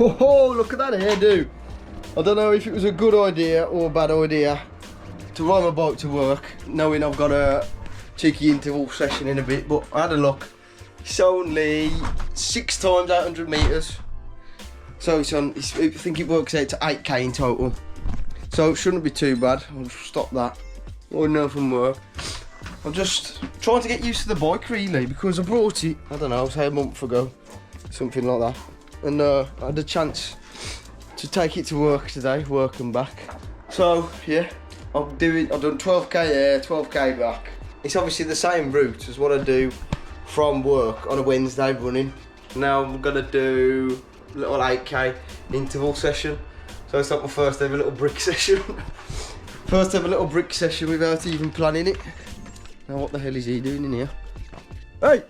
Oh, look at that hairdo. I don't know if it was a good idea or a bad idea to ride my bike to work, knowing I've got a cheeky interval session in a bit, but I had a look. It's only 6 times 800 metres. So it's on, I think it works out to 8k in total. So it shouldn't be too bad. I'll just stop that. I know from work. I'm just trying to get used to the bike really, because I brought it, I don't know, say a month ago, something like that. And I had a chance to take it to work today, work and back. So yeah, I've done 12k there, 12k back. It's obviously the same route as what I do from work on a Wednesday running. Now I'm gonna do a little 8k interval session. So it's like my first ever little brick session. First ever little brick session without even planning it. Now what the hell is he doing in here? Hey!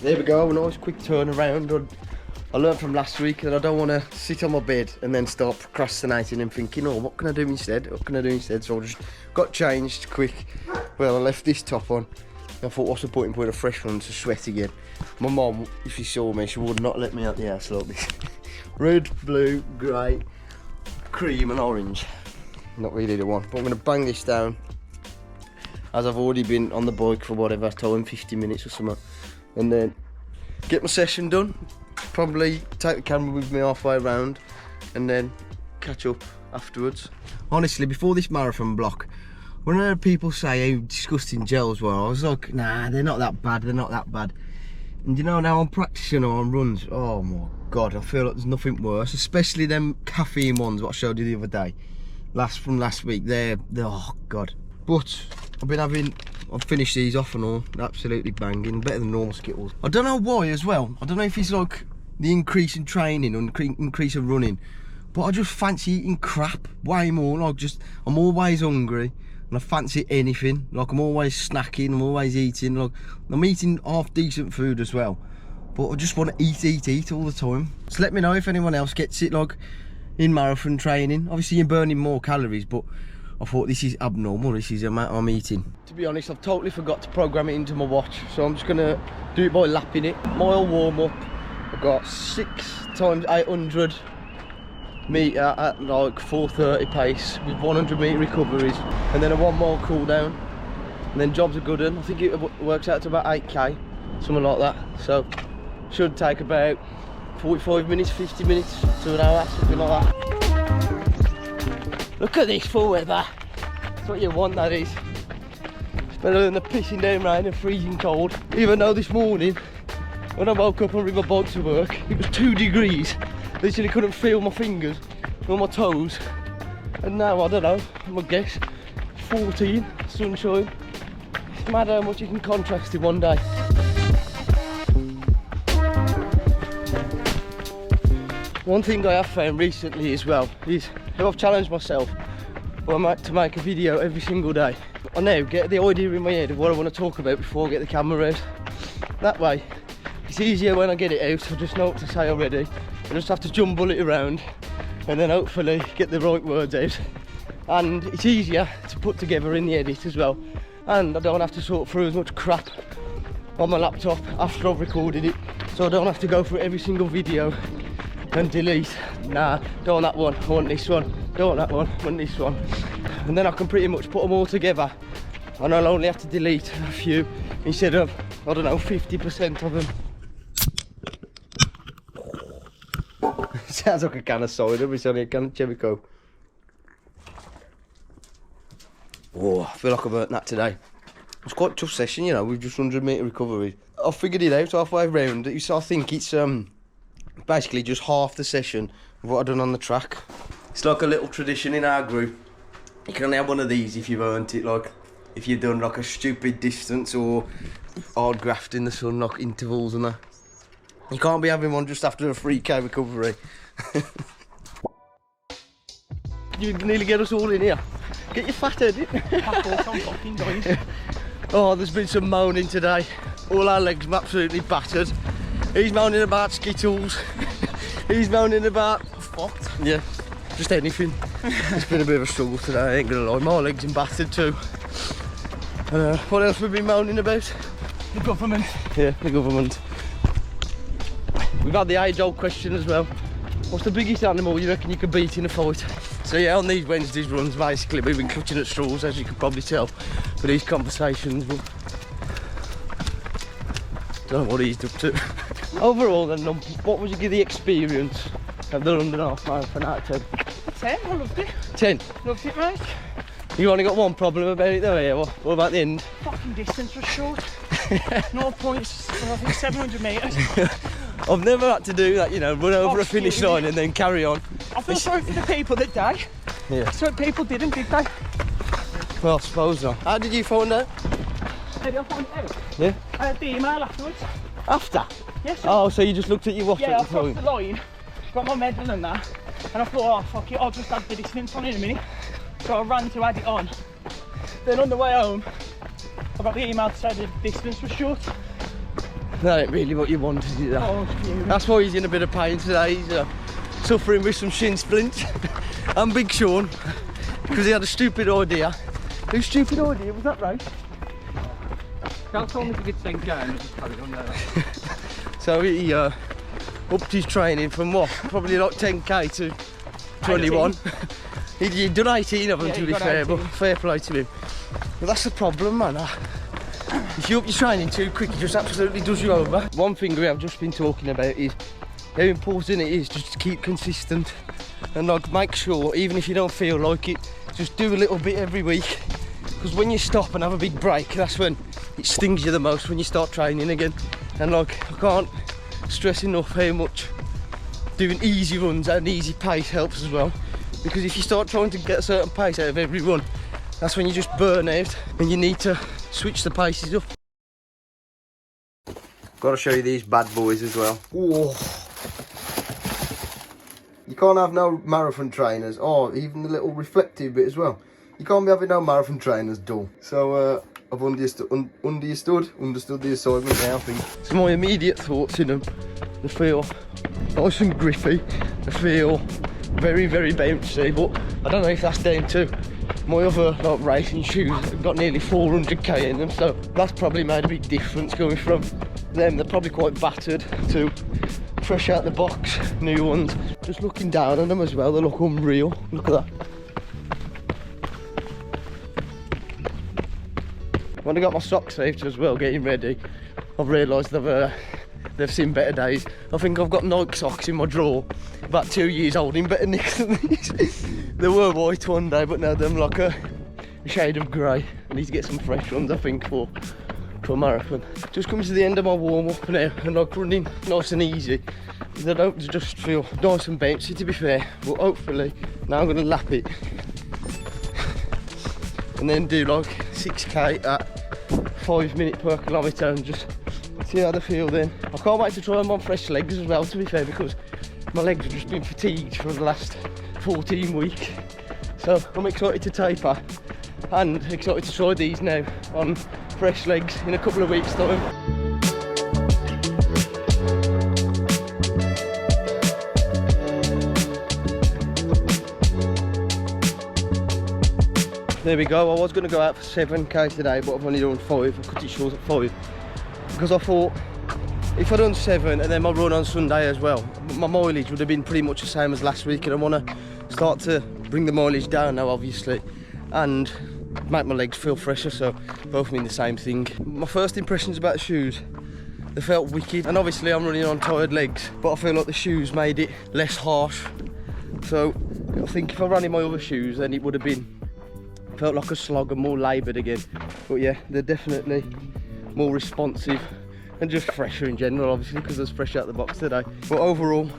There we go, a nice quick turn around. I learned from last week that I don't want to sit on my bed and then start procrastinating and thinking, oh, what can I do instead? What can I do instead? So I just got changed quick. Well, I left this top on. I thought, what's the point in putting a fresh one to sweat again? My mum, if she saw me, she would not let me out the house like this. Red, blue, grey, cream and orange. Not really the one, but I'm going to bang this down, as I've already been on the bike for whatever time, 50 minutes or something, and then get my session done, probably take the camera with me halfway around, and then catch up afterwards. Honestly, before this marathon block, when I heard people say how disgusting gels were, I was like, nah, they're not that bad, they're not that bad. And you know, now I'm practicing on runs, oh my God, I feel like there's nothing worse, especially them caffeine ones, what I showed you the other day. From last week, they're oh God. But I've finished these off and all, absolutely banging, better than normal Skittles. I don't know why as well, I don't know if it's like the increase in training or increase of running, but I just fancy eating crap way more, like I'm always hungry and I fancy anything, like I'm always snacking, I'm always eating, like I'm eating half decent food as well, but I just want to eat all the time. So let me know if anyone else gets it, like in marathon training. Obviously you're burning more calories, but I thought this is abnormal, this is the amount I'm eating. To be honest, I've totally forgot to program it into my watch, so I'm just gonna do it by lapping it. Mile warm up, I've got 6 times 800 metre at like 4:30 pace with 100 metre recoveries, and then a 1 mile cool down, and then jobs are good one. I think it works out to about 8k, something like that. So should take about 45 minutes, 50 minutes to an hour, something like that. Look at this full weather. That's what you want, that is. It's better than the pissing down rain and freezing cold. Even though this morning, when I woke up and rode my bike to work, it was 2 degrees. Literally couldn't feel my fingers or my toes. And now, I don't know, I guess 14, sunshine. It's mad how much you can contrast in one day. One thing I have found recently as well is how I've challenged myself to make a video every single day. I now get the idea in my head of what I want to talk about before I get the camera out. That way, it's easier when I get it out, I just know what to say already. I just have to jumble it around and then hopefully get the right words out. And it's easier to put together in the edit as well. And I don't have to sort through as much crap on my laptop after I've recorded it. So I don't have to go through every single video and delete. Nah, don't want that one, I want this one. Don't want that one, I want this one. And then I can pretty much put them all together, and I'll only have to delete a few instead of, I don't know, 50% of them. Sounds like a can of cider, but it's only a can of Cherry Coke. Oh, I feel like I've earned that today. It's quite a tough session, you know, with just 100 metre recovery. I figured it out halfway round, so I think it's basically just half the session of what I've done on the track. It's like a little tradition in our group. You can only have one of these if you've earned it, like if you've done like a stupid distance or hard graft in the sun, like intervals and that. You can't be having one just after a 3k recovery. You nearly get us all in here. Get your fat head in. I'm fucking dying. Oh, there's been some moaning today. All our legs are absolutely battered. He's moaning about Skittles. He's moaning about Fucked. yeah, just anything. It's been a bit of a struggle today, I ain't gonna lie. My legs are battered too. What else have we been moaning about? The government. Yeah, the government. We've had the age-old question as well. What's the biggest animal you reckon you could beat in a fight? So yeah, on these Wednesdays runs, basically, we've been clutching at straws, as you can probably tell, for these conversations. But don't know what he's up to. Overall then, what would you give the experience of the London Half Marathon out of 10? 10, I loved it. 10? Loved it, mate. You only got one problem about it though, yeah? What about the end? Fucking distance was short. No points, I think 700 metres. I've never had to do that, you know, run over a finish line and then carry on. I feel sorry for the people that die. Yeah. So people didn't, did they? Well, I suppose not. How did you find out? Maybe I'll find out. Yeah? I had the email afterwards. After? Yes. Oh, so you just looked at your watch Yeah, at I the time? crossed the line, got my medal and that, and I thought, oh fuck it, I'll just add the distance on in a minute. So I ran to add it on. Then on the way home, I got the email to say the distance was short. That ain't really what you wanted, is it? Oh, fuming. That's why he's in a bit of pain today. He's suffering with some shin splints. And Big Sean, because he had a stupid idea. Whose stupid idea was that, right? Cal told me to get 10k and just carried on there. So he upped his training from what? Probably like 10k to 21. He'd done 18 of them, Yeah, to he be got fair, 18. but fair play to him. But that's the problem, man. If you up your training too quick, it just absolutely does you over. One thing we have just been talking about is how important it is just to keep consistent and like make sure, even if you don't feel like it, just do a little bit every week. Because when you stop and have a big break, that's when it stings you the most, when you start training again. And like, I can't stress enough how much doing easy runs at an easy pace helps as well. Because if you start trying to get a certain pace out of every run, that's when you just burn out and you need to switch the paces up. Got to show you these bad boys as well. Whoa. You can't have no marathon trainers, or even the little reflective bit as well. You can't be having no marathon trainers dull. So I've understood the assignment now, I think. So my immediate thoughts in them, they feel nice and grippy, they feel very, very bouncy, but I don't know if that's down to my other like racing shoes have got nearly 400k in them, so that's probably made a big difference going from them, they're probably quite battered, to fresh out the box, new ones. Just looking down on them as well, they look unreal, look at that. When I got my socks saved as well, getting ready, I've realised they've seen better days. I think I've got Nike socks in my drawer, about 2 years old, in better nick than these. They were white one day, but now they're like a shade of grey. I need to get some fresh ones, I think, for a marathon. Just coming to the end of my warm-up now, and like running nice and easy. They don't just feel nice and bouncy, to be fair, but hopefully now I'm going to lap it and then do like 6k at 5 minutes per kilometre and just see how they feel then. I can't wait to try them on fresh legs as well, to be fair, because my legs have just been fatigued for the last 14 weeks. So I'm excited to taper and excited to try these now on fresh legs in a couple of weeks' time. There we go, I was going to go out for 7k today, but I've only done 5, I cut it short at 5. Because I thought, if I'd done 7 and then my run on Sunday as well, my mileage would have been pretty much the same as last week, and I want to start to bring the mileage down now, obviously, and make my legs feel fresher, so both mean the same thing. My first impressions about the shoes, they felt wicked, and obviously I'm running on tired legs, but I feel like the shoes made it less harsh. So I think if I ran in my other shoes, then it would have felt like a slog and more laboured again. But yeah, they're definitely more responsive and just fresher in general, obviously, because there's fresh out the box today. But overall,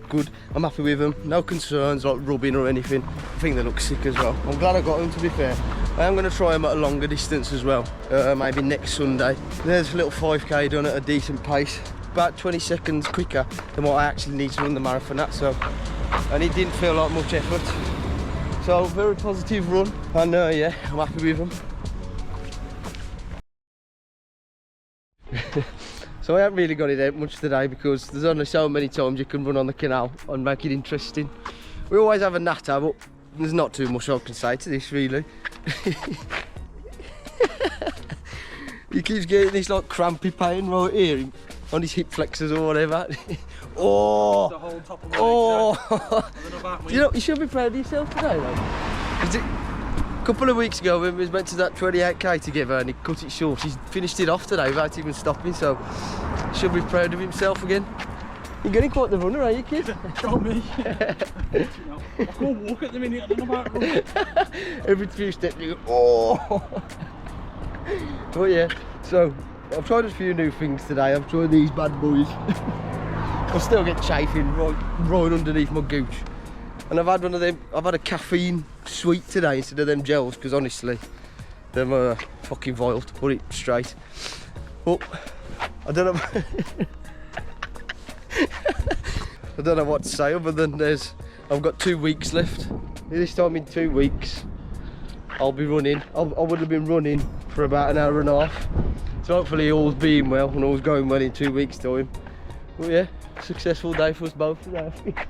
good. I'm happy with them. No concerns like rubbing or anything. I think they look sick as well. I'm glad I got them, to be fair. I am going to try them at a longer distance as well, maybe next Sunday. There's a little 5k done at a decent pace, about 20 seconds quicker than what I actually need to run the marathon at, so, and it didn't feel like much effort. So very positive run, and yeah, I'm happy with them. So I haven't really got it out much today because there's only so many times you can run on the canal and make it interesting. We always have a natter, but there's not too much I can say to this really. He keeps getting this like crampy pain right here on his hip flexors or whatever. Oh, The whole top of my oh. legs out. Do you know, you should be proud of yourself today, though. 'Cause a couple of weeks ago, when we was meant to that 28k together and he cut it short, he's finished it off today without even stopping, so he should be proud of himself again. You're getting quite the runner, are you, kid? Show me. I can't walk at the minute, I don't know about running. Every few steps you go, oh. But yeah, so I've tried a few new things today. I've tried these bad boys. I still get chafing right underneath my gooch. And I've had one of them, I've had a caffeine sweet today instead of them gels, because honestly, them are fucking vile, to put it straight. But I don't know. I don't know what to say other than I've got 2 weeks left. This time in 2 weeks, I'll be running. I would have been running for about an hour and a half. So hopefully all's being well and all's going well in 2 weeks' time. But yeah, successful day for us both today, I think.